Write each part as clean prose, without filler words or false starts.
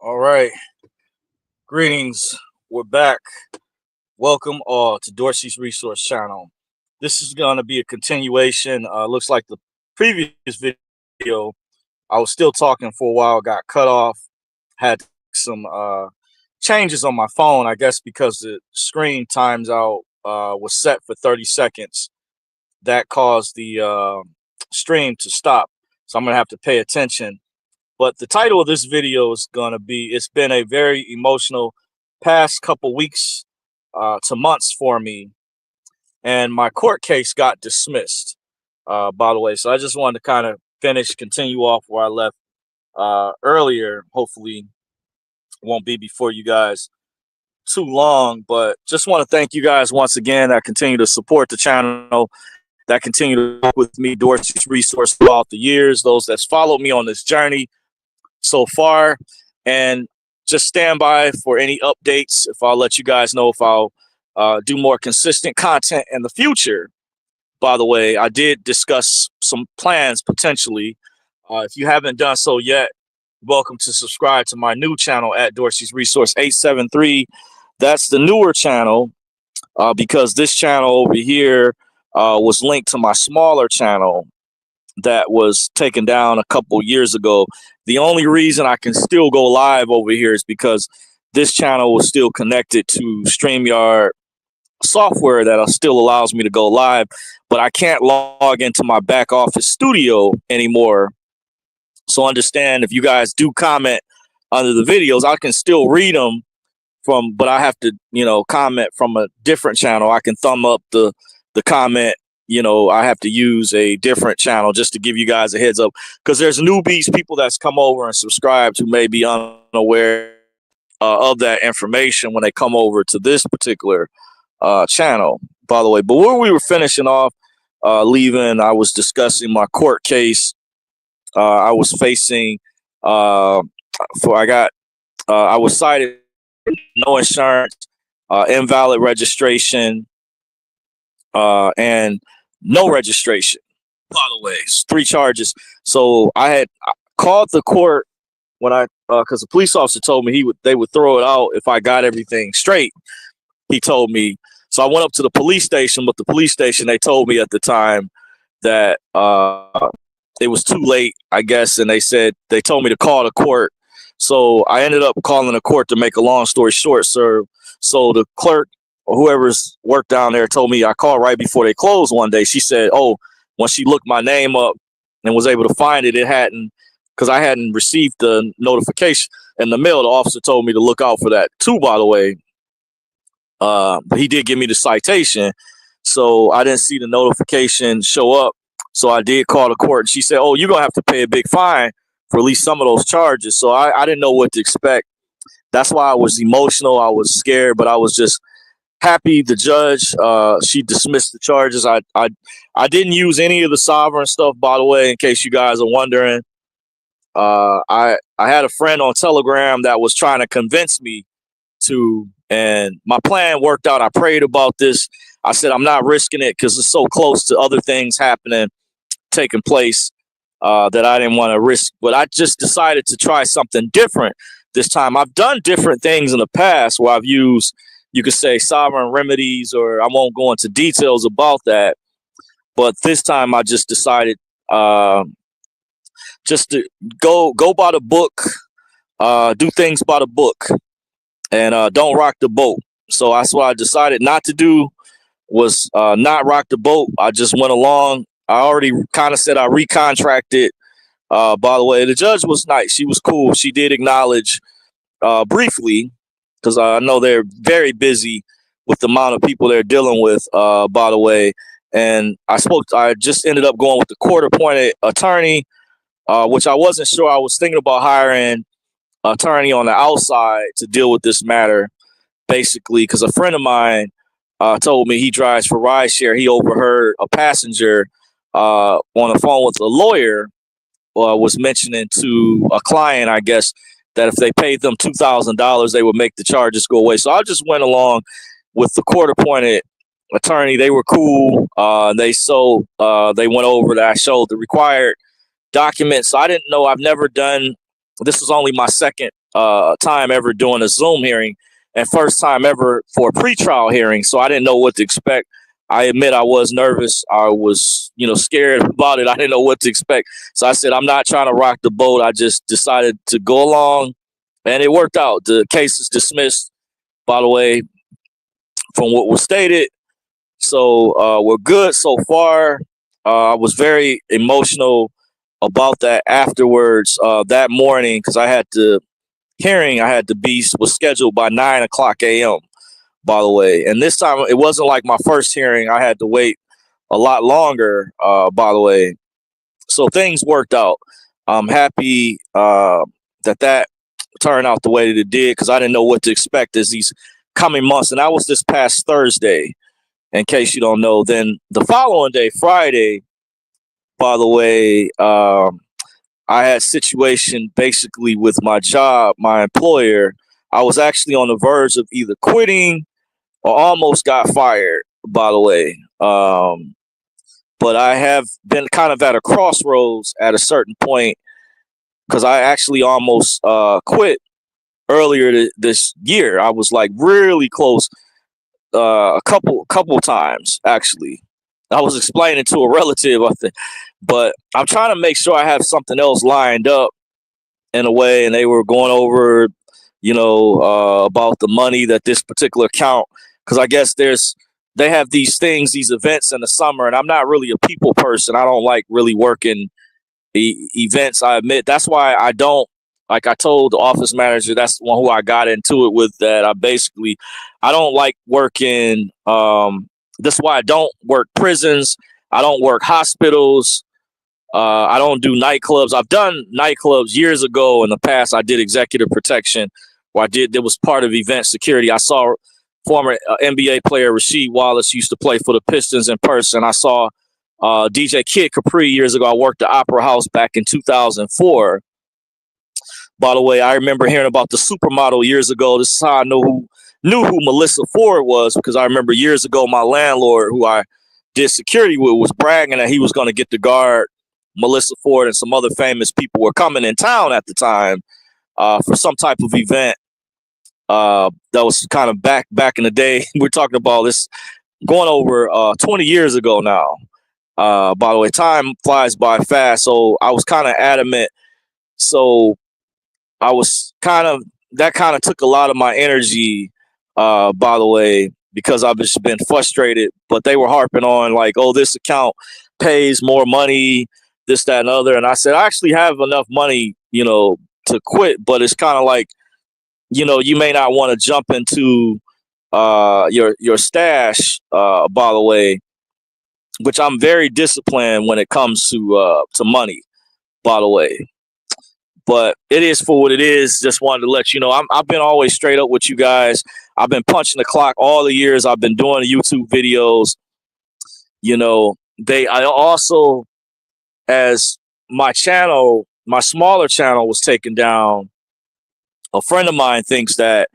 All right. Greetings. We're back. Welcome all to Dorsey's Resource Channel. This is going to be a continuation. Looks like the previous video, I was still talking for a while, got cut off, had some changes on my phone, I guess because the screen times out was set for 30 seconds. That caused the stream to stop. So I'm going to have to pay attention. But the title of this video is going to be, it's been a very emotional past couple weeks to months for me. And my court case got dismissed, by the way. So I just wanted to kind of continue off where I left earlier. Hopefully won't be before you guys too long. But just want to thank you guys once again that continue to support the channel, that continue to work with me, Dorsey's Resource, throughout the years, those that's followed me on this journey so far, and just stand by for any updates. If I'll let you guys know if I'll do more consistent content in the future. By the way, I did discuss some plans potentially. If you haven't done so yet, welcome to subscribe to my new channel at Dorsey's Resource 873. That's the newer channel because this channel over here was linked to my smaller channel that was taken down a couple years ago. The only reason I can still go live over here is because this channel was still connected to StreamYard software that still allows me to go live, but I can't log into my back office studio anymore. So understand, if you guys do comment under the videos, I can still read them but I have to, comment from a different channel. I can thumb up the comment. I have to use a different channel just to give you guys a heads up, because there's newbies, people that's come over and subscribed who may be unaware of that information when they come over to this particular channel, by the way. But where we were finishing off, leaving, I was discussing my court case. I was facing, I was cited no insurance, invalid registration, and no registration, by the way. 3 charges. So I had called the court when because the police officer told me they would throw it out if I got everything straight. He told me. So I went up to the police station, but the police station, they told me at the time that it was too late, I guess, and they told me to call the court. So I ended up calling the court, to make a long story short, sir. So the clerk, or whoever's worked down there, told me, I called right before they closed one day. She said, when she looked my name up and was able to find it, because I hadn't received the notification in the mail. The officer told me to look out for that too, by the way. But he did give me the citation, so I didn't see the notification show up. So I did call the court, and she said, you're going to have to pay a big fine for at least some of those charges. So I didn't know what to expect. That's why I was emotional. I was scared, but I was just happy. The judge, she dismissed the charges. I didn't use any of the sovereign stuff, by the way, in case you guys are wondering. I had a friend on Telegram that was trying to convince me to, and my plan worked out. I prayed about this. I said, I'm not risking it because it's so close to other things taking place that I didn't want to risk. But I just decided to try something different this time. I've done different things in the past where I've used, you could say, sovereign remedies, or I won't go into details about that. But this time I just decided just to go by the book, do things by the book, and don't rock the boat. So that's what I decided not to do, was not rock the boat. I just went along. I already kind of said I recontracted. By the way, the judge was nice. She was cool. She did acknowledge briefly, because I know they're very busy with the amount of people they're dealing with, by the way. And I just ended up going with the court-appointed attorney, which I wasn't sure. I was thinking about hiring an attorney on the outside to deal with this matter, basically, because a friend of mine told me he drives for rideshare. He overheard a passenger on the phone with a lawyer was mentioning to a client, I guess, that if they paid them $2,000, they would make the charges go away. So I just went along with the court-appointed attorney. They were cool. They went over that. I showed the required documents. I didn't know. I've never done. This was only my second time ever doing a Zoom hearing, and first time ever for a pretrial hearing. So I didn't know what to expect. I admit I was nervous. I was, scared about it. I didn't know what to expect. So I said, I'm not trying to rock the boat. I just decided to go along, and it worked out. The case is dismissed, by the way, from what was stated. So we're good so far. I was very emotional about that afterwards that morning because I had to hearing I had to be was scheduled by 9 o'clock a.m. by the way, and this time it wasn't like my first hearing. I had to wait a lot longer. By the way, so things worked out. I'm happy that turned out the way that it did because I didn't know what to expect as these coming months, and that was this past Thursday. In case you don't know, then the following day, Friday, by the way, I had a situation basically with my job, my employer. I was actually on the verge of either quitting or almost got fired, by the way. But I have been kind of at a crossroads at a certain point because I actually almost quit earlier this year. I was like really close a couple times actually. I was explaining to a relative, I think, but I'm trying to make sure I have something else lined up in a way, and they were going over, about the money that this particular account, because I guess they have these things, these events in the summer, and I'm not really a people person. I don't like really working events. I admit that's why I don't. Like I told the office manager, that's the one who I got into it with. That I don't like working. That's why I don't work prisons. I don't work hospitals. I don't do nightclubs. I've done nightclubs years ago in the past. I did executive protection, there was part of event security. I saw former NBA player Rasheed Wallace used to play for the Pistons in person. I saw DJ Kid Capri years ago. I worked at Opera House back in 2004. By the way, I remember hearing about the supermodel years ago. This is how I knew who Melissa Ford was, because I remember years ago my landlord, who I did security with, was bragging that he was going to get the guard Melissa Ford, and some other famous people were coming in town at the time for some type of event. That was kind of back in the day. We're talking about this going over 20 years ago now. By the way, time flies by fast. So I was kind of adamant. So I was that kind of took a lot of my energy, by the way, because I've just been frustrated. But they were harping on like, oh, this account pays more money, this, that, and other. And I said, I actually have enough money, to quit. But it's kind of like, you may not want to jump into your stash, by the way, which I'm very disciplined when it comes to money, by the way. But it is for what it is. Just wanted to let you know. I've been always straight up with you guys. I've been punching the clock all the years I've been doing the YouTube videos. I also, as my channel, my smaller channel was taken down, a friend of mine thinks that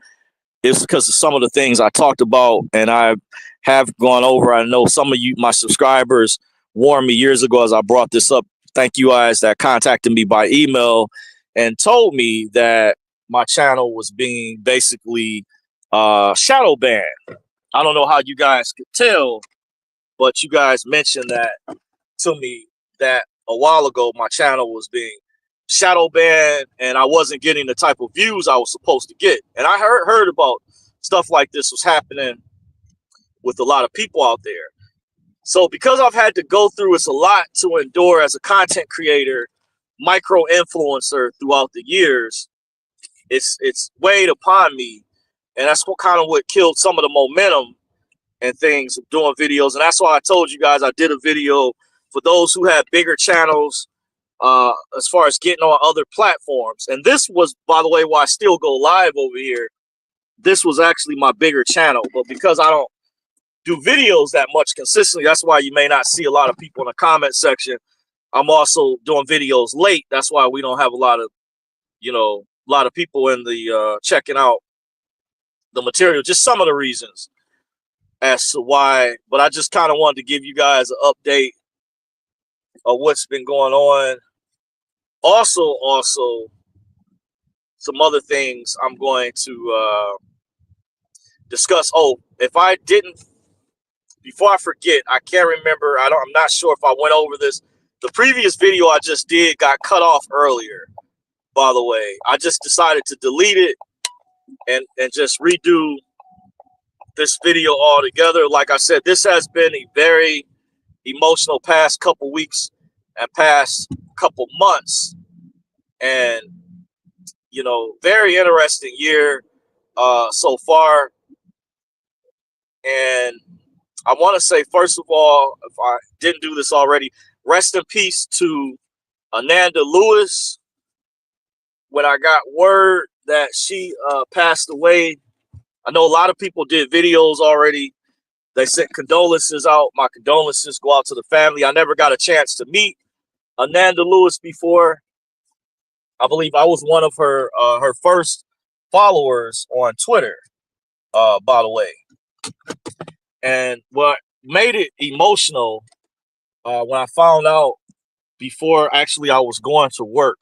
it's because of some of the things I talked about and I have gone over. I know some of you, my subscribers, warned me years ago as I brought this up. Thank you guys that contacted me by email and told me that my channel was being basically shadow banned. I don't know how you guys could tell, but you guys mentioned that to me that a while ago my channel was being shadow banned and I wasn't getting the type of views I was supposed to get. And I heard about stuff like this was happening with a lot of people out there. So because I've had to go through, it's a lot to endure as a content creator, micro influencer throughout the years. It's weighed upon me, and that's what killed some of the momentum and things of doing videos. And that's why I told you guys I did a video for those who have bigger channels, as far as getting on other platforms. And this was, by the way, why I still go live over here. This was actually my bigger channel, but because I don't do videos that much consistently, that's why you may not see a lot of people in the comment section. I'm also doing videos late. That's why we don't have a lot of people in the checking out the material. Just some of the reasons as to why. But I just kind of wanted to give you guys an update of what's been going on. Also, some other things I'm going to discuss. Oh, if I didn't, before I forget, I can't remember. I'm not sure if I went over this. The previous video I just did got cut off earlier, by the way. I just decided to delete it and just redo this video altogether. Like I said, this has been a very emotional past couple weeks and past couple months, and very interesting year so far. And I want to say, first of all, if I didn't do this already, rest in peace to Ananda Lewis. When I got word that she passed away, I know a lot of people did videos already. They sent condolences out. My condolences go out to the family. I never got a chance to meet Ananda Lewis before. I believe I was one of her first followers on Twitter, by the way. And what made it emotional when I found out before actually I was going to work